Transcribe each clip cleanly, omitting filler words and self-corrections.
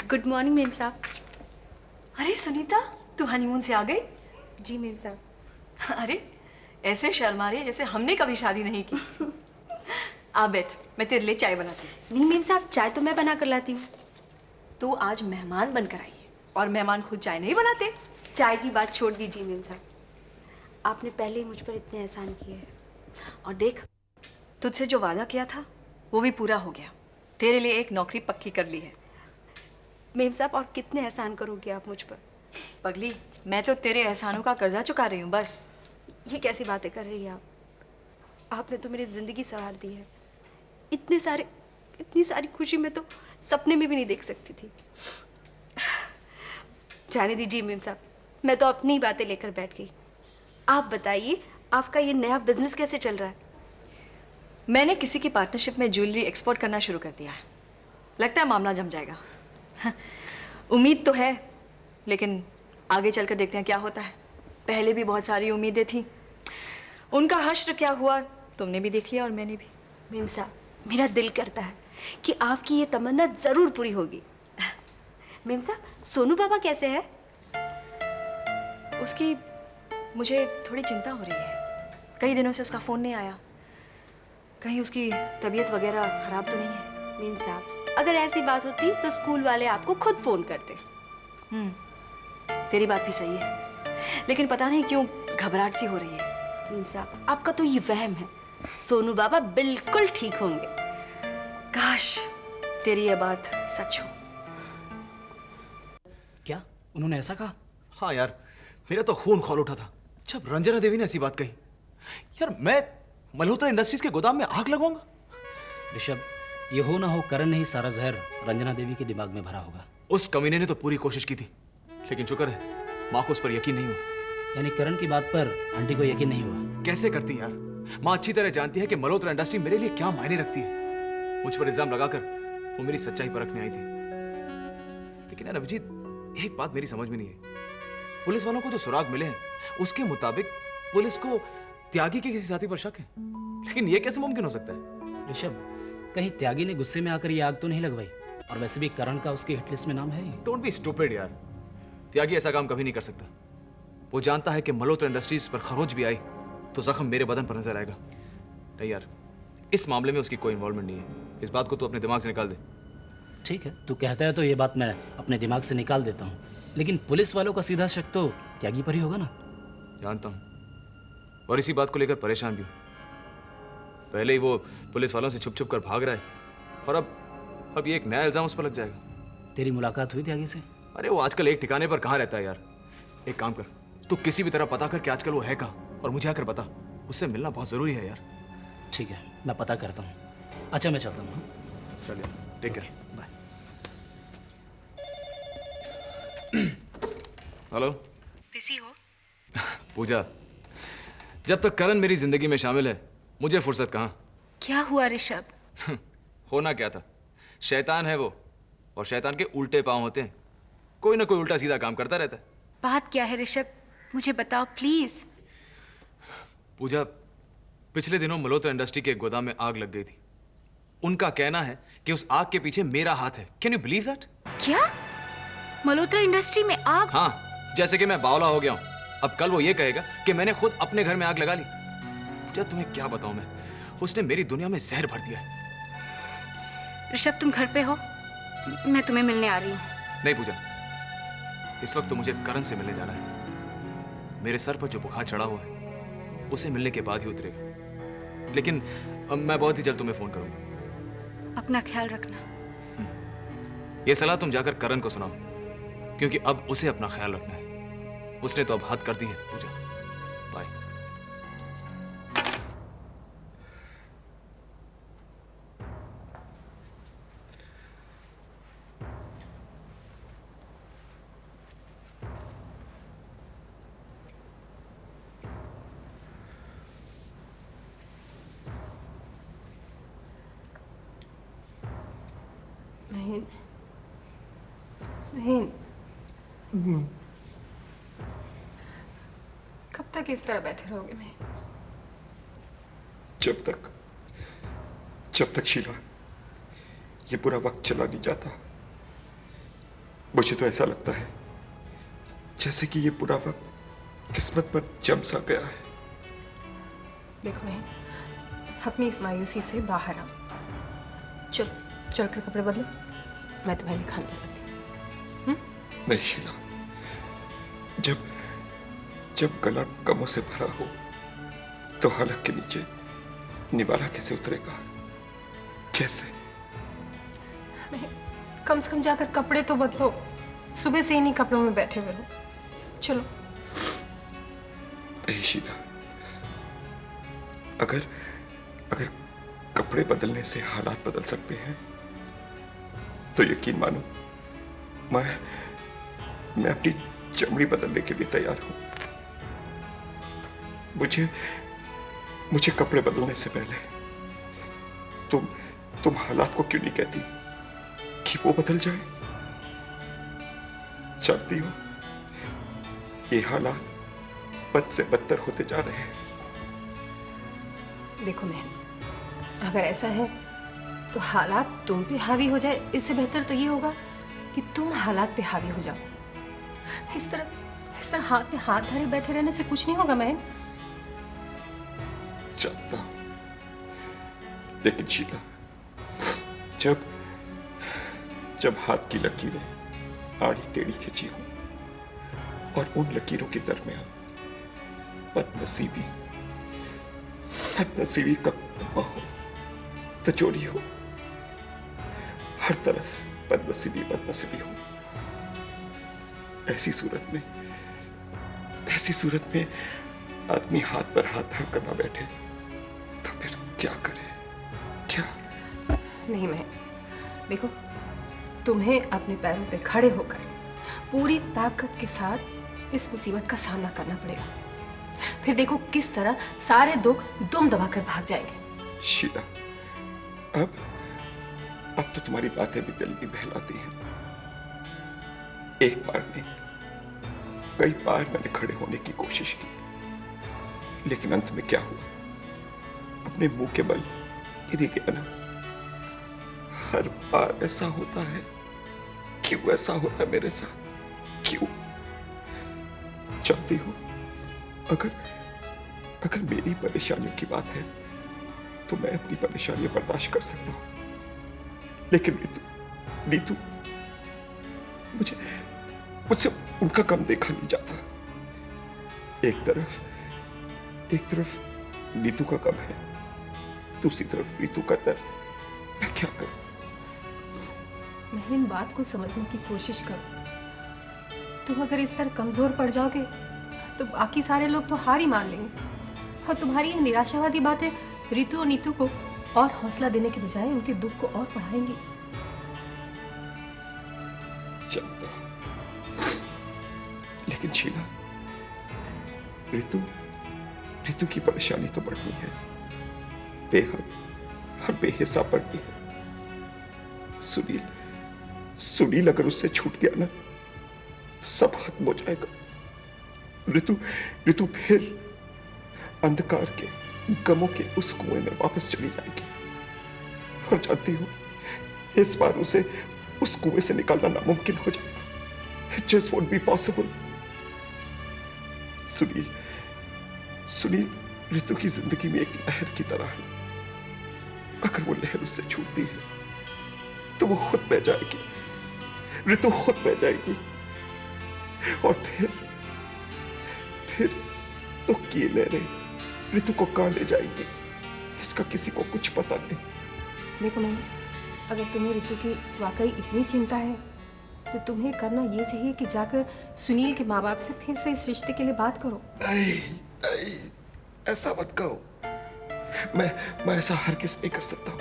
Good morning ma'am साहब। अरे सुनीता, तू हनीमून से आ गई? जी मेम साहब। अरे ऐसे शर्मा रही है जैसे हमने कभी शादी नहीं की। आ बैठ, मैं तेरे लिए चाय बनाती हूँ। नहीं मेम साहब, चाय तो मैं बना कर लाती हूँ। तू आज मेहमान बनकर आई है और मेहमान खुद चाय नहीं बनाते। चाय की बात छोड़ दीजिए मेम साहब, आपने पहले ही मुझ पर इतने एहसान किए हैं। और देख, तुझसे जो वादा किया था वो भी पूरा हो गया। तेरे लिए एक नौकरी पक्की कर ली है। मेम साहब, और कितने एहसान करोगे आप मुझ पर? पगली, मैं तो तेरे एहसानों का कर्जा चुका रही हूँ बस। ये कैसी बातें कर रही हैं आप? आपने तो मेरी ज़िंदगी संवार दी है। इतनी सारी खुशी मैं तो सपने में भी नहीं देख सकती थी। जाने दीजिए मेम साहब, मैं तो अपनी ही बातें लेकर बैठ गई। आप बताइए, आपका ये नया बिजनेस कैसे चल रहा है? मैंने किसी की पार्टनरशिप में ज्वेलरी एक्सपोर्ट करना शुरू कर दिया है। लगता है मामला जम जाएगा। उम्मीद तो है, लेकिन आगे चलकर देखते हैं क्या होता है। पहले भी बहुत सारी उम्मीदें थी, उनका हश्र क्या हुआ तुमने भी देख लिया और मैंने भी। मेम साहब, मेरा दिल करता है कि आपकी ये तमन्ना ज़रूर पूरी होगी। मेम साहब, सोनू बाबा कैसे है? उसकी मुझे थोड़ी चिंता हो रही है। कई दिनों से उसका फ़ोन नहीं आया। कहीं उसकी तबीयत वगैरह ख़राब तो नहीं है? मेम साहब, अगर ऐसी बात होती तो स्कूल वाले आपको खुद फ़ोन करते। तेरी बात भी सही है, लेकिन पता नहीं क्यों घबराहट सी हो रही है। मेम साहब, आपका तो ये वहम है। सोनू बाबा बिल्कुल ठीक होंगे। काश तेरी ये बात सच हो। क्या उन्होंने ऐसा कहा? हाँ यार, मेरा तो खून खौल उठा था जब रंजना देवी ने ऐसी बात कही। यार, मैं मल्होत्रा इंडस्ट्रीज के गोदाम में आग लगाऊंगा? ऋषभ, ये हो ना हो करण ने ही सारा जहर रंजना देवी के दिमाग में भरा होगा। उस कमीने ने तो पूरी कोशिश की थी, लेकिन शुक्र है माँ को उस पर यकीन नहीं हुआ। यानी करण की बात पर आंटी को यकीन नहीं हुआ? कैसे करती यार? माँ अच्छी तरह जानती है कि मल्होत्रा इंडस्ट्री मेरे लिए क्या मायने रखती है। मुझ पर इल्जाम लगाकर वो मेरी सच्चाई परखने आई थी। लेकिन यार अभिजीत, एक बात मेरी समझ में नहीं है। पुलिस वालों को जो सुराग मिले हैं उसके मुताबिक पुलिस को त्यागी के किसी साथी पर शक है, लेकिन ये कैसे मुमकिन हो सकता है? ऋषभ, कहीं त्यागी ने गुस्से में आकर ये आग तो नहीं लगवाई? और वैसे भी करण का उसकी हिटलिस्ट में नाम है ही। डोंट बी स्टूपिड यार। त्यागी ऐसा काम कभी नहीं कर सकता। वो जानता है कि मल्होत्रा इंडस्ट्रीज पर खरोच भी आई तो जख्म मेरे बदन पर नजर आएगा। नहीं यार, इस मामले में उसकी कोई इन्वॉल्वमेंट नहीं है। इस बात को तू अपने दिमाग से निकाल दे। ठीक है, तू कहता है तो ये बात मैं अपने दिमाग से निकाल देता हूँ, लेकिन पुलिस वालों का सीधा शक तो त्यागी पर ही होगा ना? जानता हूँ, और इसी बात को लेकर परेशान भी हूँ। पहले ही वो पुलिस वालों से छुप छुप कर भाग रहा है, और अब ये एक नया इल्जाम उस पर लग जाएगा। तेरी मुलाकात हुई त्यागी से? अरे वो आजकल एक ठिकाने पर कहाँ रहता है यार। एक काम कर, तू किसी भी तरह पता कर कि आजकल वो है कहाँ, और मुझे आकर बता। उससे मिलना बहुत जरूरी है यार। ठीक है, मैं पता करता हूँ। अच्छा, मैं चलता हूँ। चल यार, take care. Bye. Hello. Busy हो? पूजा, जब तक करण मेरी जिंदगी में शामिल है मुझे फुर्सत कहाँ। क्या हुआ ऋषभ? होना क्या था, शैतान है वो, और शैतान के उल्टे पांव होते हैं। कोई ना कोई उल्टा सीधा काम करता रहता है। बात क्या है ऋषभ, मुझे बताओ प्लीज। पूजा, पिछले दिनों मल्होत्रा इंडस्ट्री के गोदाम में आग लग गई थी। उनका कहना है कि उस आग के पीछे मेरा हाथ है। Can you believe that? क्या? मल्होत्रा इंडस्ट्री में आग? हाँ, जैसे कि मैं बावला हो गया हूं। अब कल वो ये कहेगा कि मैंने खुद अपने घर में आग लगा ली। पूजा, तुम्हें क्या बताऊं मैं, उसने मेरी दुनिया में जहर भर दिया है। ऋषभ, तुम घर पे हो? मैं तुम्हें मिलने आ रही हूँ। नहीं पूजा, इस वक्त तो मुझे करण से मिलने जाना है। मेरे सर पर जो बुखार चढ़ा हुआ है उसे मिलने के बाद ही उतरेगा। लेकिन अब मैं बहुत ही जल्द तुम्हें फोन करूंगा। अपना ख्याल रखना। यह सलाह तुम जाकर करण को सुनाओ, क्योंकि अब उसे अपना ख्याल रखना है। उसने तो अब हद कर दी है। पूजा, बाय। नहीं नहीं, कब तक इस तरह बैठे रहोगे? मैं जब तक शीला ये बुरा वक्त चला नहीं जाता, मुझे तो ऐसा लगता है जैसे कि ये पूरा वक्त किस्मत पर जम सा गया है। देखो बहन, अपनी इस मायूसी से बाहर आओ। चलो चल कर कपड़े बदलो, मैं तुम्हें लिखा देती हूँ। नहीं शीला, जब जब गला गमों से भरा हो तो हलक के नीचे निवाला कैसे उतरेगा? कैसे? कम से कम जाकर कपड़े तो बदलो, सुबह से इन्हीं कपड़ों में बैठे हुए हो। चलो। नहीं शीला, अगर अगर कपड़े बदलने से हालात बदल सकते हैं तो यकीन मानो मैं अपनी चमड़ी बदलने के लिए तैयार हूं। मुझे कपड़े बदलने से पहले तुम हालात को क्यों नहीं कहती कि वो बदल जाए? जानती हो, ये हालात बद से बदतर होते जा रहे हैं। देखो बहन, अगर ऐसा है तो हालात तुम पे हावी हो जाए, इससे बेहतर तो ये होगा कि तुम हालात पे हावी हो जाओ। इस तरह हाथ में हाथ धरे बैठे रहने से कुछ नहीं होगा बहन। जानता हूं, लेकिन शीला, जब हाथ की लकीरें आड़ी टेढ़ी खिंची हो और उन लकीरों के दरमियान बदनसीबी का कुआं हो, तचोरी हो, हर तरफ बदनसीबी हो, ऐसी सूरत में आदमी हाथ पर हाथ धर कर ना बैठे तो फिर क्या करे? क्या? नहीं मैं, देखो, तुम्हें अपने पैरों पे खड़े होकर पूरी ताकत के साथ इस मुसीबत का सामना करना पड़ेगा। फिर देखो किस तरह सारे दुख दुम दबाकर भाग जाएंगे। शीला, अब तो तुम्हारी बातें भी दिल में बहलाती हैं। एक बार नहीं, कई बार मैंने खड़े होने की कोशिश की, लेकिन अंत में क्या हुआ? अपने मुंह के बल गिरी गया ना। हर बार ऐसा होता है। क्यों ऐसा होता है मेरे साथ? क्यों? जानती हो, अगर मेरी परेशानियों की बात है तो मैं अपनी परेशानियां बर्दाश्त कर सकता हूं, लेकिन नीतू, मुझसे उनका कम देखा नहीं जाता। एक तरफ नीतू का कम है, दूसरी तरफ नीतू का दर्द। मैं क्या करूं? मैं इन बात को समझने की कोशिश करो। तुम अगर इस तरह कमजोर पड़ जाओगे तो बाकी सारे लोग तो हार ही मान लेंगे, और तुम्हारी ये निराशावादी बातें रितु और नीतू को और हौसला देने के बजाय उनके दुख को और बढ़ाएंगी। जानता हूं, लेकिन शीला, रितु की परेशानी तो बढ़नी है, बेहद और बेहिसाब बढ़नी है। सुनील अगर उससे छूट गया ना तो सब खत्म हो जाएगा। रितु फिर अंधकार के गमों के उस कुएं में वापस चली जाएगी, और जानती हो, इस बार उसे उस कुएं से निकालना नामुमकिन हो जाएगा। It just won't be possible। Sunil Ritu की जिंदगी में एक लहर की तरह है। अगर वो लहर उससे छूटती है तो वो खुद बह जाएगी, रितु खुद बह जाएगी, और फिर तो ये लहरें रितु को कहां ले जाएंगी, इसका किसी को कुछ पता नहीं। देखो नहीं, अगर तुम्हें रितु की वाकई इतनी चिंता है तो तुम्हें करना ये चाहिए कि जाकर सुनील के माँ बाप से फिर से इस रिश्ते के लिए बात करो। नहीं, ऐसा मत कहो। मैं ऐसा हरगिज़ नहीं कर सकता हूँ।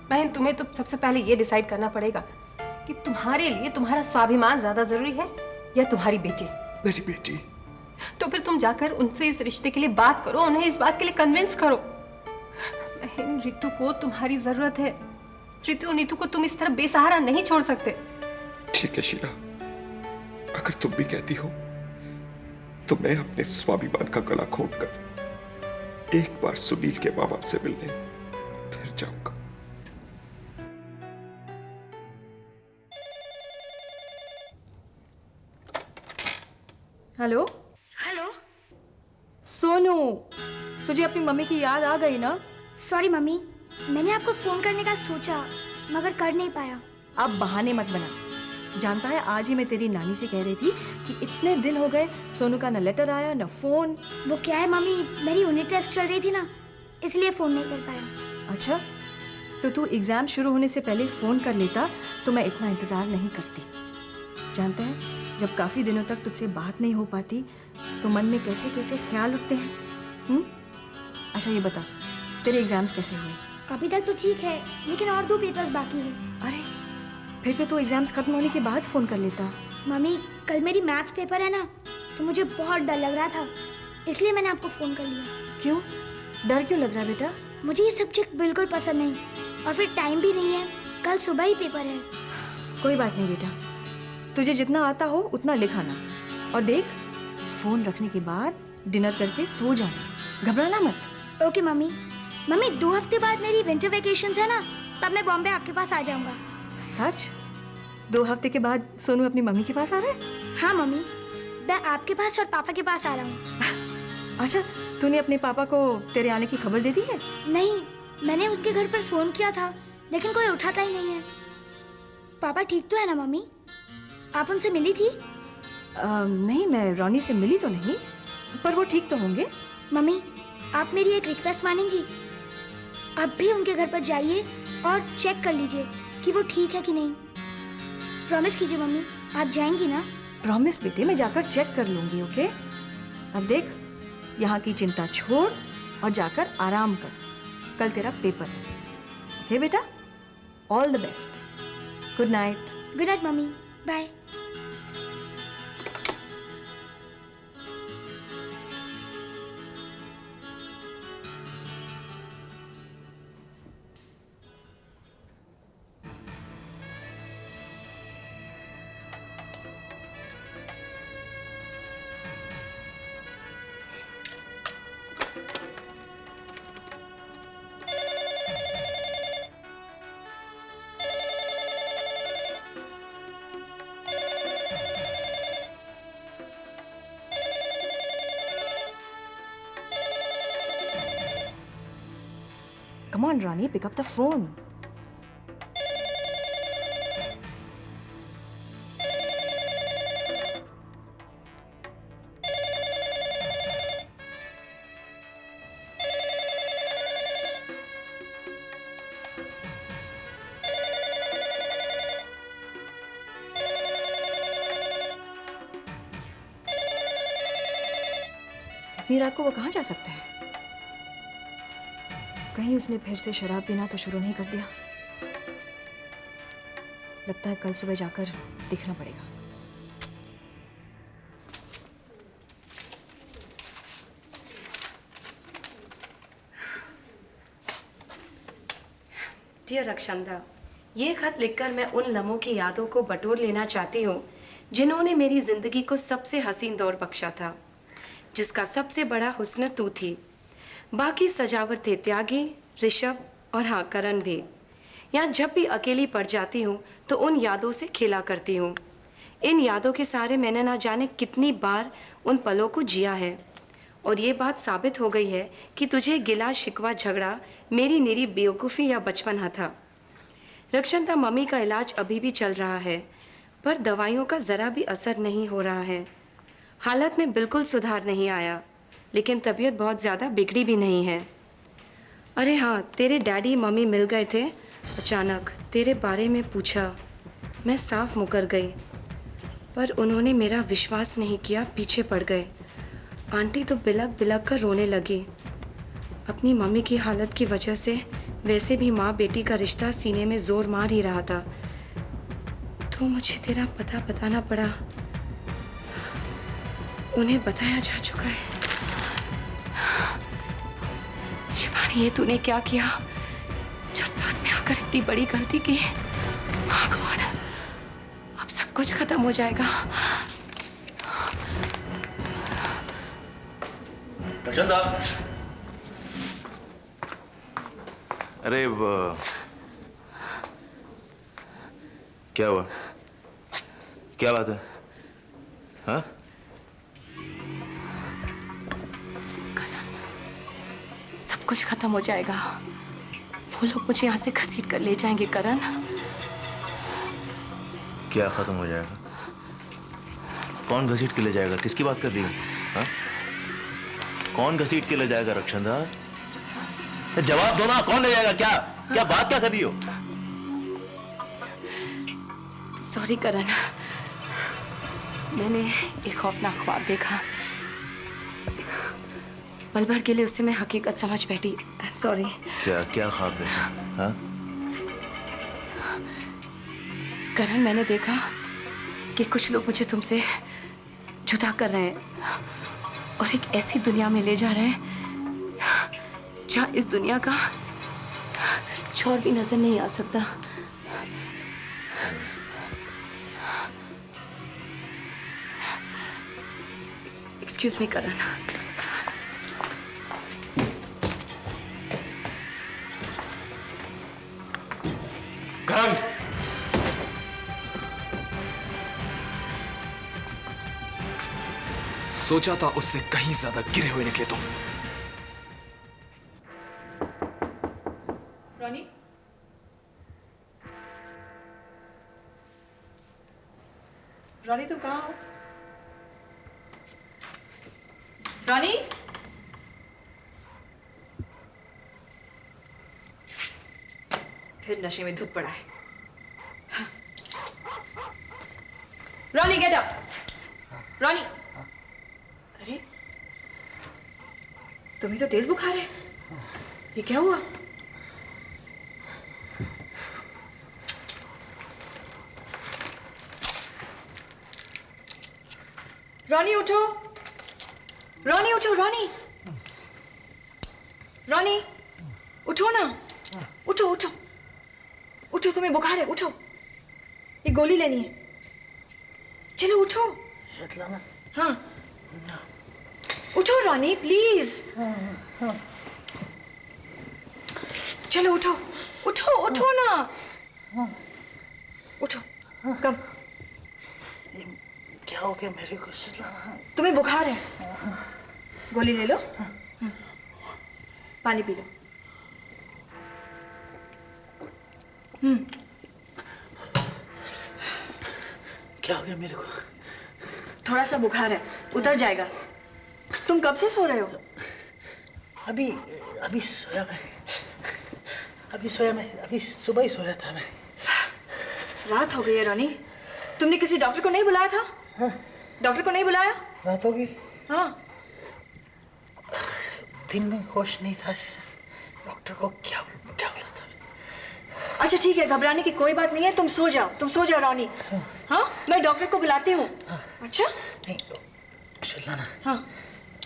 बहन, तुम्हें तो सबसे पहले ये डिसाइड करना पड़ेगा कि तुम्हारे लिए तुम्हारा स्वाभिमान ज्यादा जरूरी है या तुम्हारी बेटी। मेरी बेटी? तो फिर तुम जाकर उनसे इस रिश्ते के लिए बात करो, उन्हें इस बात के लिए कन्विंस करो। बहन, रितु को तुम्हारी जरूरत है। रितु और नीतू को तुम इस तरह बेसहारा नहीं छोड़ सकते। ठीक है शीला, अगर तुम भी कहती हो तो मैं अपने स्वाभिमान का गला घोंटकर एक बार सुनील के माँ बाप से मिलने फिर जाऊंगा। Hello hello. सोनू, तुझे अपनी मम्मी की याद आ गई ना? सॉरी मम्मी, मैंने आपको फ़ोन करने का सोचा मगर कर नहीं पाया। अब बहाने मत बना। जानता है, आज ही मैं तेरी नानी से कह रही थी कि इतने दिन हो गए सोनू का न लेटर आया न फोन। वो क्या है मम्मी, मेरी यूनिट टेस्ट चल रही थी ना, इसलिए फ़ोन नहीं कर पाया। अच्छा, तो तू एग्ज़ाम शुरू होने से पहले फ़ोन कर लेता तो मैं इतना इंतज़ार नहीं करती। जानता है, जब काफ़ी दिनों तक तुझसे बात नहीं हो पाती तो मन में कैसे कैसे ख्याल उठते हैं। अच्छा ये बता, तेरे एग्ज़ाम्स कैसे हुए? अभी तक तो ठीक है, लेकिन और 2 पेपर्स बाकी हैं। अरे, फिर तो तू एग्ज़ाम्स ख़त्म होने के बाद फ़ोन कर लेता। मम्मी, कल मेरी मैथ्स पेपर है ना, तो मुझे बहुत डर लग रहा था, इसलिए मैंने आपको फ़ोन कर लिया। क्यों? डर क्यों लग रहा है बेटा? मुझे ये सब्जेक्ट बिल्कुल पसंद नहीं, और फिर टाइम भी नहीं है, कल सुबह ही पेपर है। कोई बात नहीं बेटा, तुझे जितना आता हो उतना लिखाना। और देख, फ़ोन रखने के बाद डिनर करके सो जाना, घबराना मत। Okay mummy. मम्मी, 2 हफ्ते बाद मेरी विंटर वेकेशंस है ना, तब मैं बॉम्बे आपके पास आ जाऊंगा। सच? 2 हफ्ते के बाद सोनू अपनी मम्मी के पास आ रहा है? हाँ मम्मी, मैं आपके पास और पापा के पास आ रहा हूँ। अच्छा, तूने अपने पापा को तेरे आने की खबर दे दी है? नहीं, मैंने उनके घर पर फ़ोन किया था, लेकिन कोई उठाता ही नहीं है। पापा ठीक तो है ना मम्मी? आप उनसे मिली थी? नहीं, मैं रोनी से मिली तो नहीं, पर वो ठीक तो होंगे। मम्मी, आप मेरी एक रिक्वेस्ट मानेंगी? आप भी उनके घर पर जाइए और चेक कर लीजिए कि वो ठीक है कि नहीं। प्रॉमिस कीजिए मम्मी, आप जाएंगी ना? प्रॉमिस बेटे, मैं जाकर चेक कर लूंगी। ओके? अब देख, यहाँ की चिंता छोड़ और जाकर आराम कर। कल तेरा पेपर है। ओके बेटा? All the best. Good night. Good night mummy, bye. Come on, Ronnie, pick up the phone. इतनी रात को वो कहाँ जा सकता है? कहीं उसने फिर से शराब पीना तो शुरू नहीं कर दिया? लगता है कल सुबह जाकर देखना पड़ेगा। डियर रक्षंदा, ये खत लिखकर मैं उन लम्हों की यादों को बटोर लेना चाहती हूँ जिन्होंने मेरी जिंदगी को सबसे हसीन दौर बख्शा था, जिसका सबसे बड़ा हुस्न तू थी। बाकी सजावट थे त्यागी, ऋषभ और हाँ करण भी। यहाँ जब भी अकेली पड़ जाती हूँ तो उन यादों से खेला करती हूँ। इन यादों के सहारे मैंने ना जाने कितनी बार उन पलों को जिया है, और ये बात साबित हो गई है कि तुझे गिला शिकवा झगड़ा मेरी निरी बेवकूफ़ी या बचपना था। रक्षंता, मम्मी का इलाज अभी भी चल रहा है, पर दवाइयों का ज़रा भी असर नहीं हो रहा है। हालत में बिल्कुल सुधार नहीं आया, लेकिन तबीयत बहुत ज़्यादा बिगड़ी भी नहीं है। अरे हाँ, तेरे डैडी मम्मी मिल गए थे। अचानक तेरे बारे में पूछा, मैं साफ मुकर गई, पर उन्होंने मेरा विश्वास नहीं किया, पीछे पड़ गए। आंटी तो बिलक बिलक कर रोने लगी। अपनी मम्मी की हालत की वजह से वैसे भी माँ बेटी का रिश्ता सीने में जोर मार ही रहा था, तो मुझे तेरा पता बताना पड़ा। उन्हें बताया जा चुका है। शिवानी, ये तूने क्या किया? जज्बात में आकर इतनी बड़ी गलती की। भगवान, अब सब कुछ खत्म हो जाएगा। रक्षंदा, अरे क्या हुआ? क्या बात है? हाँ? सब कुछ खत्म हो जाएगा। वो लोग मुझे यहाँ से घसीट कर ले जाएंगे करण। क्या खत्म हो जाएगा? कौन घसीट के ले जाएगा? किसकी बात कर रही हो? हाँ? कौन घसीट के ले जाएगा रक्षांदा? जवाब दो ना, कौन ले जाएगा? क्या क्या बात क्या कर रही हो? सॉरी करण, मैंने एक खौफनाक ख्वाब देखा। पल भर के लिए उससे मैं हकीकत समझ बैठी। I am sorry. क्या क्या ख्वाब देखा? हाँ? करण, मैंने देखा कि कुछ लोग मुझे तुमसे जुदा कर रहे हैं और एक ऐसी दुनिया में ले जा रहे हैं जहाँ इस दुनिया का छोर भी नजर नहीं आ सकता। एक्सक्यूज मी करण। करण! सोचा था उससे कहीं ज्यादा गिरे हुए निकले तुम। रॉनी, रॉनी तुम कहाँ हो? रॉनी, फिर नशे में धुत पड़ा है। हाँ। Ronnie get up. रॉनी, अरे तुम्हें तो तेज बुखार है, ये क्या हुआ? रॉनी उठो, रॉनी उठो, रॉनी, रॉनी उठो ना, उठो उठो उठो, तुम्हें बुखार है, उठो, ये गोली लेनी है, चलो उठो। हाँ उठो रॉनी प्लीज, चलो उठो, उठो उठो ना, उठो, कम। क्या हो गया मेरे को? तुम्हें बुखार है, गोली ले लो, पानी पी लो। क्या हो गया मेरे को? थोड़ा सा बुखार है, उतर जाएगा। तुम कब से सो रहे हो? अभी अभी सोया मैं, अभी सुबह ही सोया था मैं। रात हो गई है रॉनी, तुमने किसी डॉक्टर को नहीं बुलाया था? हाँ? डॉक्टर को नहीं बुलाया? रात होगी, हाँ। दिन में होश नहीं था। डॉक्टर को क्या बोला था? अच्छा ठीक है, घबराने की कोई बात नहीं है, तुम सो जाओ रॉनी। हाँ, मैं डॉक्टर को बुलाती हूँ। अच्छा नहीं, सुनना ना। हाँ,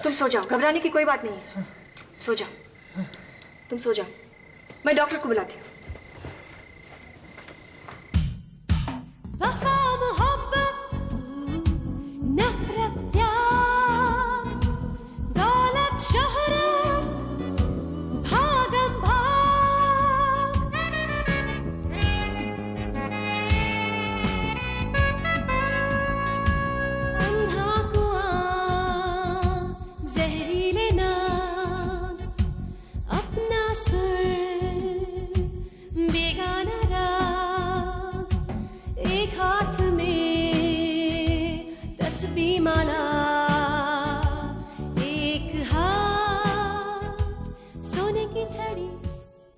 तुम सो जाओ, घबराने की कोई बात नहीं है, सो जाओ, तुम सो जाओ, मैं डॉक्टर को बुलाती हूँ।